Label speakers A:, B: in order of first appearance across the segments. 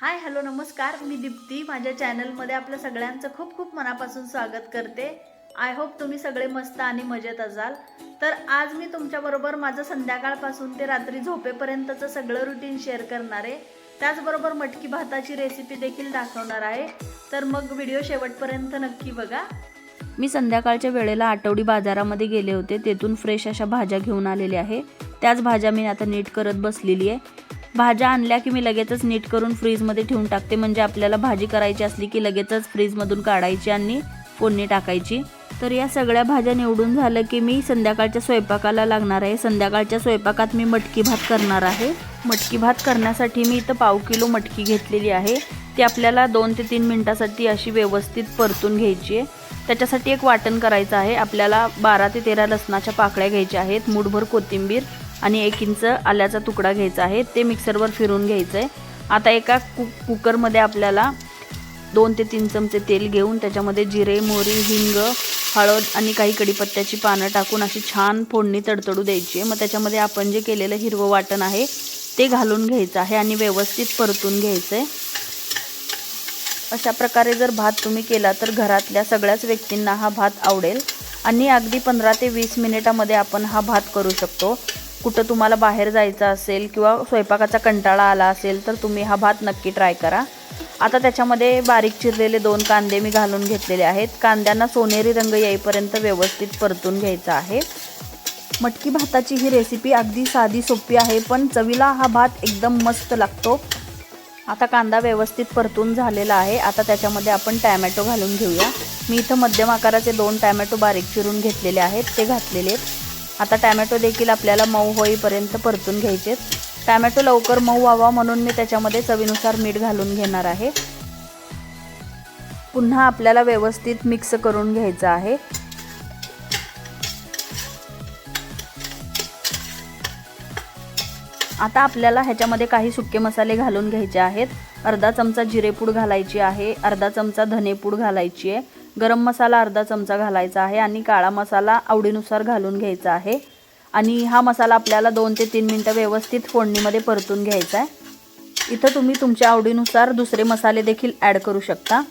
A: Hi hello नमस्कार, मी दीप्ती. माझ्या चॅनलमध्ये आपलं सगळ्यांचं खूप खूप मनापासून स्वागत करते. आय होप तुम्ही सगळे मस्त आणि मजेत असाल. तर आज मी तुमच्याबरोबर माझं संध्याकाळपासून ते रात्री झोपेपर्यंतचं सगळं रुटीन शेअर करणार आहे. त्याचबरोबर मटकी भाताची रेसिपी देखील दाखवणार आहे. तर मग व्हिडिओ शेवटपर्यंत नक्की बघा.
B: मी संध्याकाळच्या वेळेला आठवडी बाजारामध्ये गेले होते. तेथून फ्रेश अशा भाज्या घेऊन आलेल्या आहे. त्याच भाज्या मी आता नीट करत बसलेली आहे. भाज्या आणल्या की मी लगेचच नीट करून फ्रीजमध्ये ठेवून टाकते, म्हणजे आपल्याला भाजी करायची असली की लगेचच फ्रीजमधून काढायची आणि फोडणी टाकायची. तर या सगळ्या भाज्या निवडून झालं की मी संध्याकाळच्या स्वयंपाकाला लागणार आहे. संध्याकाळच्या स्वयंपाकात मी मटकी भात करणार आहे. मटकी भात करण्यासाठी मी इथं पाव किलो मटकी घेतलेली आहे. ती आपल्याला 2 ते 3 मिनिटासाठी अशी व्यवस्थित परतून घ्यायची आहे. त्याच्यासाठी एक वाटण करायचं आहे. आपल्याला 12 ते 13 लसणाच्या पाकळ्या घ्यायच्या आहेत, मूठभर कोथिंबीर आणि 1 इंच आल्याचा तुकडा घ्यायचा आहे. ते मिक्सरवर फिरून घ्यायचं आहे. आता एका कुकरमध्ये आपल्याला 2 ते 3 चमचे तेल घेऊन त्याच्यामध्ये जिरे, मोहरी, हिंग, हळद आणि काही कढीपत्त्याची पानं टाकून अशी छान फोडणी तडतडू द्यायची आहे. मग त्याच्यामध्ये आपण जे केलेलं हिरवं वाटण आहे ते घालून घ्यायचं आहे आणि व्यवस्थित परतून घ्यायचं आहे. अशा प्रकारे जर भात तुम्ही केला तर घरातल्या सगळ्याच व्यक्तींना हा भात आवडेल आणि अगदी 15 ते 20 मिनिटामध्ये आपण हा भात करू शकतो. कुठं तुम्हाला बाहेर जायचं असेल किंवा स्वयंपाकाचा कंटाळा आला असेल तर तुम्ही हा भात नक्की ट्राय करा. आता त्याच्यामध्ये बारीक चिरलेले 2 कांदे मी घालून घेतलेले आहेत. कांद्यांना सोनेरी रंग येईपर्यंत व्यवस्थित परतून घ्यायचा आहे. मटकी भाताची ही रेसिपी अगदी साधी सोपी आहे, पण चवीला हा भात एकदम मस्त लागतो. आता कांदा व्यवस्थित परतून झालेला आहे. आता त्याच्यामध्ये आपण टॅमॅटो घालून घेऊया. मी इथं मध्यम आकाराचे 2 टॅमॅटो बारीक चिरून घेतलेले आहेत, ते घातलेले आहेत. आता टॅमॅटो देखील आपल्याला मऊ होईपर्यंत परतून घ्यायचे. टॅमॅटो लवकर मऊ व्हावा म्हणून मी त्याच्यामध्ये चवीनुसार मीठ घालून घेणार आहे. पुन्हा आपल्याला व्यवस्थित मिक्स करून घ्यायचं आहे. आता आपल्याला ह्याच्यामध्ये काही सुके मसाले घालून घ्यायचे आहेत. अर्धा चमचा जिरेपूड घालायची आहे, अर्धा चमचा धनेपूड घालायची आहे, गरम मसाला अर्धा चमचा घालायचा आहे आणि काळा मसाला आवडीनुसार घालून घ्यायचा आहे. आणि हा मसाला आपल्याला 2 ते 3 मिनिटं व्यवस्थित फोडणीमध्ये परतून घ्यायचा आहे. इथं तुम्ही तुमच्या आवडीनुसार दुसरे मसाले देखील ॲड करू शकता.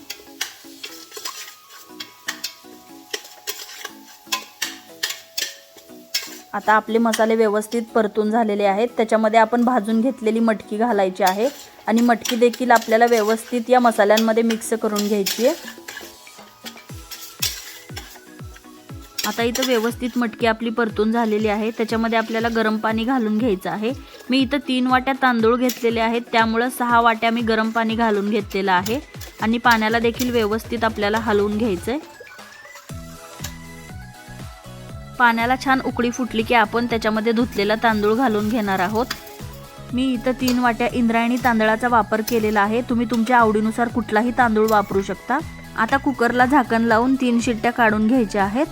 B: आता आपले मसाले व्यवस्थित परतून झालेले आहेत. त्याच्यामध्ये आपण भाजून घेतलेली मटकी घालायची आहे आणि मटकी देखील आपल्याला व्यवस्थित या मसाल्यांमध्ये मिक्स करून घ्यायची आहे. आता इथं व्यवस्थित मटकी आपली परतून झालेली आहे. त्याच्यामध्ये आपल्याला गरम पाणी घालून घ्यायचं आहे. मी इथं 3 वाट्या तांदूळ घेतलेले आहेत, त्यामुळे 6 वाट्या मी गरम पाणी घालून घेतलेलं आहे आणि पाण्याला देखील व्यवस्थित आपल्याला हलवून घ्यायचं आहे. पाण्याला छान उकळी फुटली की आपण त्याच्यामध्ये धुतलेला तांदूळ घालून घेणार आहोत. मी इथं 3 वाट्या इंद्रायणी तांदळाचा वापर केलेला आहे. तुम्ही तुमच्या आवडीनुसार कुठलाही तांदूळ वापरू शकता. आता कुकरला झाकण लावून 3 शिट्ट्या काढून घ्यायच्या आहेत.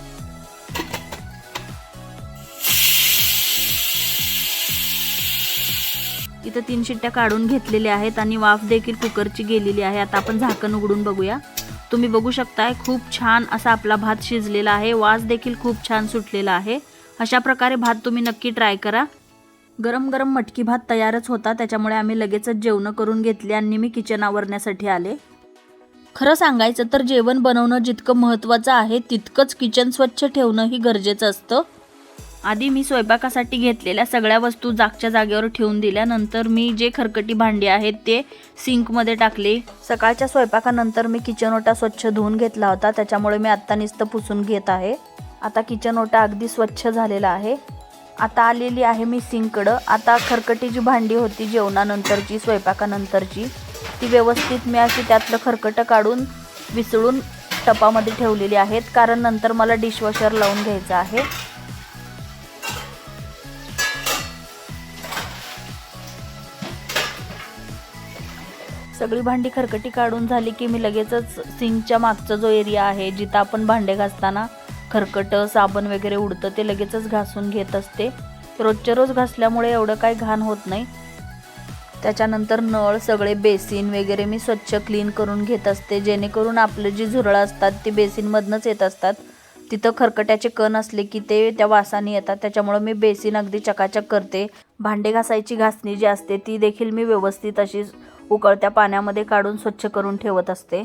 B: इथं 3 शिट्ट्या काढून घेतलेल्या आहेत आणि वाफ देखील कुकरची गेलेली आहे. आता आपण झाकण उघडून बघूया. तुम्ही बघू शकताय खूप छान असा आपला भात शिजलेला आहे. वास देखील खूप छान सुटलेला आहे. अशा प्रकारे भात तुम्ही नक्की ट्राय करा. गरम गरम मटकी भात तयारच होता, त्याच्यामुळे आम्ही लगेचच जेवण करून घेतले आणि मी किचन आवरण्यासाठी आले. खरं सांगायचं तर जेवण बनवणं जितकं महत्त्वाचं आहे तितकंच किचन स्वच्छ ठेवणंही गरजेचं असतं. आधी मी स्वयंपाकासाठी घेतलेल्या सगळ्या वस्तू जागच्या जागेवर ठेवून दिल्या. नंतर मी जे खरकटी भांडी आहेत ते सिंकमध्ये टाकले. सकाळच्या स्वयंपाकानंतर मी किचन ओटा स्वच्छ धुवून घेतला होता, त्याच्यामुळे मी आत्ता नुसतं पुसून घेत आहे. आता किचन ओटा अगदी स्वच्छ झालेला आहे. आता आलेली आहे मी सिंककडं. आता खरकटी जी भांडी होती जेवणानंतरची, स्वयंपाकानंतरची, ती व्यवस्थित मी अशी त्यातलं खरकटं काढून विसळून टपामध्ये ठेवलेली आहेत, कारण नंतर मला डिशवॉशर लावून घ्यायचं आहे. सगळी भांडी खरकटी काढून झाली की मी लगेचच सिंकच्या मागचा जो एरिया आहे जिथं आपण भांडे घासताना खरकटं साबण वगैरे उडतं ते लगेचच घासून घेत असते. रोजच्या रोज घासल्यामुळे एवढं काही घाण होत नाही. त्याच्यानंतर नळ, सगळे बेसिन वगैरे मी स्वच्छ क्लीन करून घेत असते, जेणेकरून आपलं जी झुरळं असतात ती बेसिनमधनंच येत असतात. तिथं खरकट्याचे कण असले की ते त्या वासाने येतात, त्याच्यामुळे मी बेसिन अगदी चकाचक करते. भांडे घासायची घासणी जी असते ती देखील मी व्यवस्थित अशी उकळत्या पाण्यामध्ये काढून स्वच्छ करून ठेवत असते.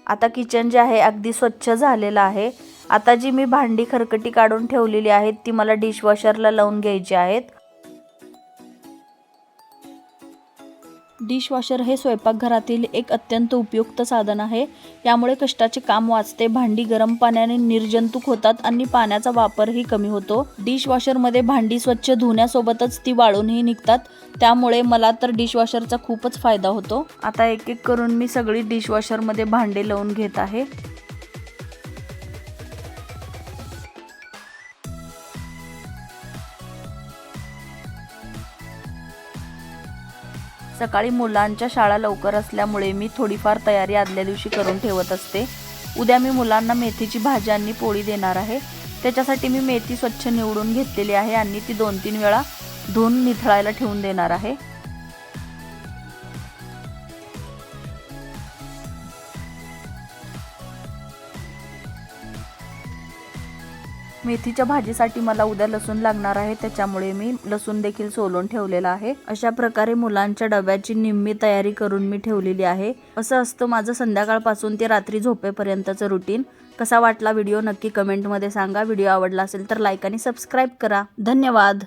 B: आता किचन जे आहे अगदी स्वच्छ झालेलं आहे. आता जी मी भांडी खरकटी काढून ठेवलेली आहेत ती मला डिशवॉशरला लावून घ्यायची आहेत. डिशवॉशर हे स्वयंपाकघरातील एक अत्यंत उपयुक्त साधन आहे. यामुळे कष्टाचे काम वाचते, भांडी गरम पाण्याने निर्जंतुक होतात आणि पाण्याचा वापरही कमी होतो. डिशवॉशरमध्ये भांडी स्वच्छ धुण्यासोबतच ती वाळूनही निघतात. त्यामुळे मला तर डिशवॉशरचा खूपच फायदा होतो. आता एक एक करून मी सगळी डिशवॉशरमध्ये भांडे लावून घेत आहे. सकाळी मुलांच्या शाळा लवकर असल्यामुळे मी थोडीफार तयारी आदल्या दिवशी करून ठेवत असते. उद्या मी मुलांना मेथीची भाजी आणि पोळी देणार आहे. त्याच्यासाठी मी मेथी स्वच्छ निवडून घेतलेली आहे आणि ती 2-3 वेळा धुवून निथळायला ठेवून देणार आहे. मेथीच्या भाजीसाठी मला उद्या लसूण लागणार आहे, त्याच्यामुळे मी लसूण देखील सोलून ठेवलेला आहे. अशा प्रकारे मुलांच्या डब्याची निम्मी तयारी करून मी ठेवलेली आहे. असं असतं माझं संध्याकाळपासून ते रात्री झोपेपर्यंतचं रुटीन. कसा वाटला व्हिडिओ नक्की कमेंटमध्ये सांगा. व्हिडिओ आवडला असेल तर लाईक आणि सबस्क्राईब करा. धन्यवाद.